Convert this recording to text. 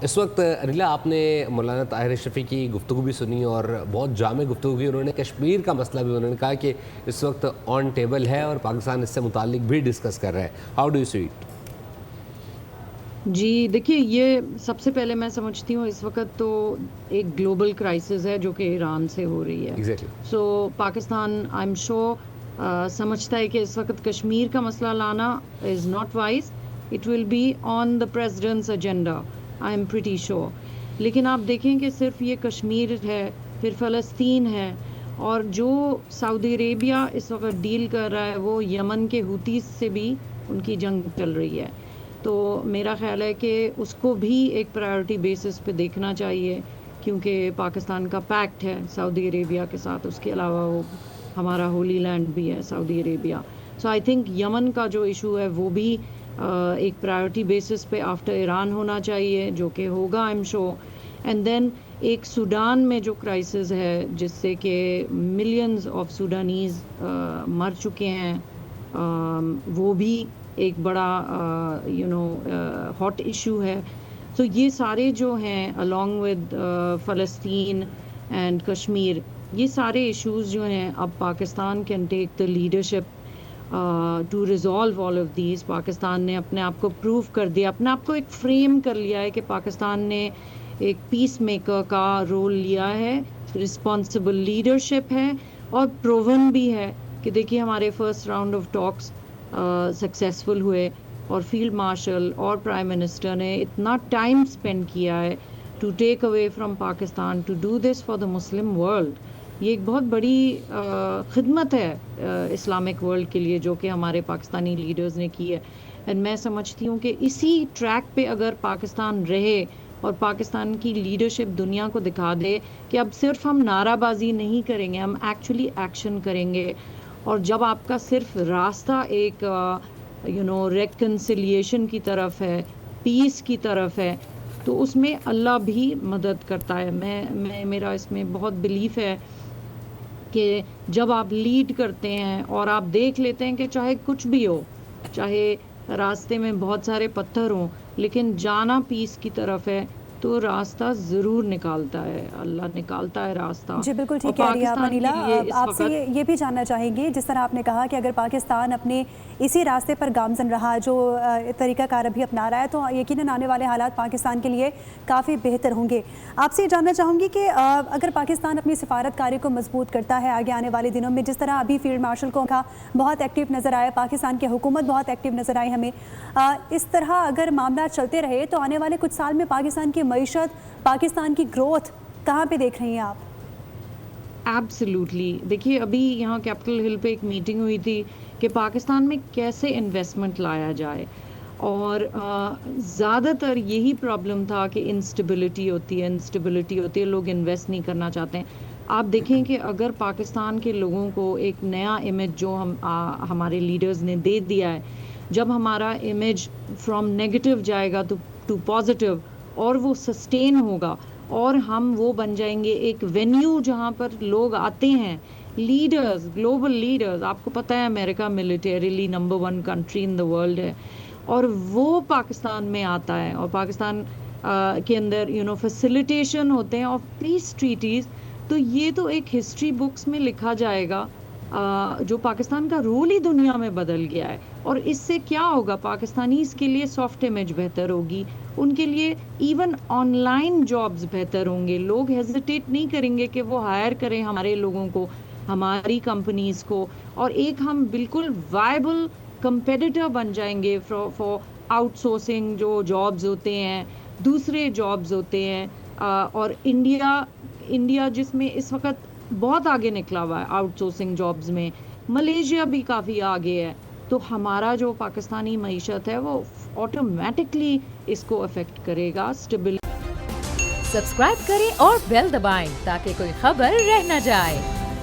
اس وقت انیلا آپ نے مولانا طاہر اشرفی کی گفتگو بھی سنی اور بہت جامع گفتگو کی. انہوں نے کشمیر کا مسئلہ بھی انہوں نے کہا کہ اس وقت آن ٹیبل ہے اور پاکستان اس سے متعلق بھی ڈسکس کر رہا ہے. How do you see it? جی دیکھیے، یہ سب سے پہلے میں سمجھتی ہوں اس وقت تو ایک گلوبل کرائسس ہے جو کہ ایران سے ہو رہی ہے. Exactly. So Pakistan I am sure سمجھتا ہے کہ اس وقت کشمیر کا مسئلہ لانا is not wise. It will be on the president's agenda, I am pretty sure. لیکن آپ دیکھیں کہ صرف یہ کشمیر ہے، پھر فلسطین ہے، اور جو سعودی عربیہ اس وقت ڈیل کر رہا ہے وہ یمن کے ہوتیز سے بھی ان کی جنگ چل رہی ہے. تو میرا خیال ہے کہ اس کو بھی ایک پرائیورٹی بیسس پہ دیکھنا چاہیے، کیونکہ پاکستان کا پیکٹ ہے سعودی عربیہ کے ساتھ. اس کے علاوہ وہ ہمارا ہولی لینڈ بھی ہے سعودی عربیہ. سو آئی تھنک یمن کا جو ایشو ہے وہ بھی ایک پرائیورٹی بیسس پہ آفٹر ایران ہونا چاہیے، جو کہ ہوگا I am sure. And then ایک سوڈان میں جو کرائسس ہے جس سے کہ ملینز آف سوڈانیز مر چکے ہیں، وہ بھی ایک بڑا ہاٹ ایشو ہے. تو یہ سارے جو ہیں along with فلسطین اینڈ کشمیر، یہ سارے ایشوز جو ہیں اب Pakistan can take the leadership to resolve all of these. Pakistan نے اپنے آپ کو پروو کر دیا، اپنے آپ کو ایک فریم کر لیا ہے کہ پاکستان نے ایک پیس میکر کا رول لیا ہے، رسپانسبل لیڈرشپ ہے، اور پروون بھی ہے کہ دیکھیے ہمارے first round of talks successful ہوئے، اور فیلڈ مارشل اور پرائم منسٹر نے اتنا ٹائم اسپینڈ کیا ہے to take away from Pakistan to do this for the Muslim world. یہ ایک بہت بڑی خدمت ہے اسلامک ورلڈ کے لیے جو کہ ہمارے پاکستانی لیڈرز نے کی ہے. اینڈ میں سمجھتی ہوں کہ اسی ٹریک پہ اگر پاکستان رہے اور پاکستان کی لیڈرشپ دنیا کو دکھا دے کہ اب صرف ہم نعرہ بازی نہیں کریں گے، ہم ایکچولی ایکشن کریں گے. اور جب آپ کا صرف راستہ ایک ریکنسیلیشن کی طرف ہے، پیس کی طرف ہے، تو اس میں اللہ بھی مدد کرتا ہے. میرا اس میں بہت بلیف ہے کہ جب آپ لیڈ کرتے ہیں اور آپ دیکھ لیتے ہیں کہ چاہے کچھ بھی ہو، چاہے راستے میں بہت سارے پتھر ہوں، لیکن جانا پیس کی طرف ہے، تو راستہ ضرور نکالتا ہے، اللہ نکالتا ہے راستہ. جی بالکل ٹھیک کہہ رہی ہیں آپ انیلا. آپ سے یہ بھی جاننا چاہیں گے، جس طرح آپ نے کہا کہ اگر پاکستان اپنے اسی راستے پر گامزن رہا جو طریقہ کار ابھی اپنا رہا ہے، تو یقیناً آنے والے حالات پاکستان کے لیے کافی بہتر ہوں گے. آپ سے یہ جاننا چاہوں گی کہ اگر پاکستان اپنی سفارت کاری کو مضبوط کرتا ہے آگے آنے والے دنوں میں، جس طرح ابھی فیلڈ مارشل کو بہت ایکٹیو نظر آیا، پاکستان کی حکومت بہت ایکٹیو نظر آئی ہمیں، اس طرح اگر معاملات چلتے رہے تو آنے والے کچھ سال میں پاکستان کی معیشت، پاکستان کی گروتھ کہاں پہ دیکھ رہی ہیں آپ؟ ایبسلیوٹلی. دیکھیے ابھی یہاں کیپٹل ہل پہ ایک میٹنگ ہوئی تھی کہ پاکستان میں کیسے انویسٹمنٹ لایا جائے، اور زیادہ تر یہی پرابلم تھا کہ انسٹیبلٹی ہوتی ہے، لوگ انویسٹ نہیں کرنا چاہتے ہیں. آپ دیکھیں کہ اگر پاکستان کے لوگوں کو ایک نیا امیج جو ہمارے لیڈرز نے دے دیا ہے، جب ہمارا امیج فرام نیگیٹو جائے گا ٹو پازیٹیو، اور وہ سسٹین ہوگا، اور ہم وہ بن جائیں گے ایک وینیو جہاں پر لوگ آتے ہیں، لیڈرز، گلوبل لیڈرز. آپ کو پتہ ہے America militarily number 1 country in the world ہے، اور وہ پاکستان میں آتا ہے، اور پاکستان کے اندر فیسیلیٹیشن ہوتے ہیں آف پیس ٹریٹیز. تو یہ تو ایک ہسٹری بکس میں لکھا جائے گا جو پاکستان کا رول ہی دنیا میں بدل گیا ہے. اور اس سے کیا ہوگا؟ پاکستانیز کے لیے سافٹ امیج بہتر ہوگی، ان کے لیے ایون آن لائن جابز بہتر ہوں گے، لوگ ہیزیٹیٹ نہیں کریں گے کہ وہ ہائر کریں ہمارے لوگوں کو، ہماری کمپنیز کو، اور ایک ہم بالکل وائبل کمپیٹیٹر بن جائیں گے فار آؤٹ سورسنگ جو جابز ہوتے ہیں، دوسرے جابز ہوتے ہیں. اور انڈیا جس میں اس وقت بہت آگے نکلا ہوا ہے آؤٹ سورسنگ جابز میں، ملیشیا بھی کافی آگے ہے. تو ہمارا جو پاکستانی معیشت ہے وہ آٹومیٹکلی اس کو افیکٹ کرے گا. اسٹیبل سبسکرائب کریں اور بیل دبائیں تاکہ کوئی خبر رہ نہ جائے.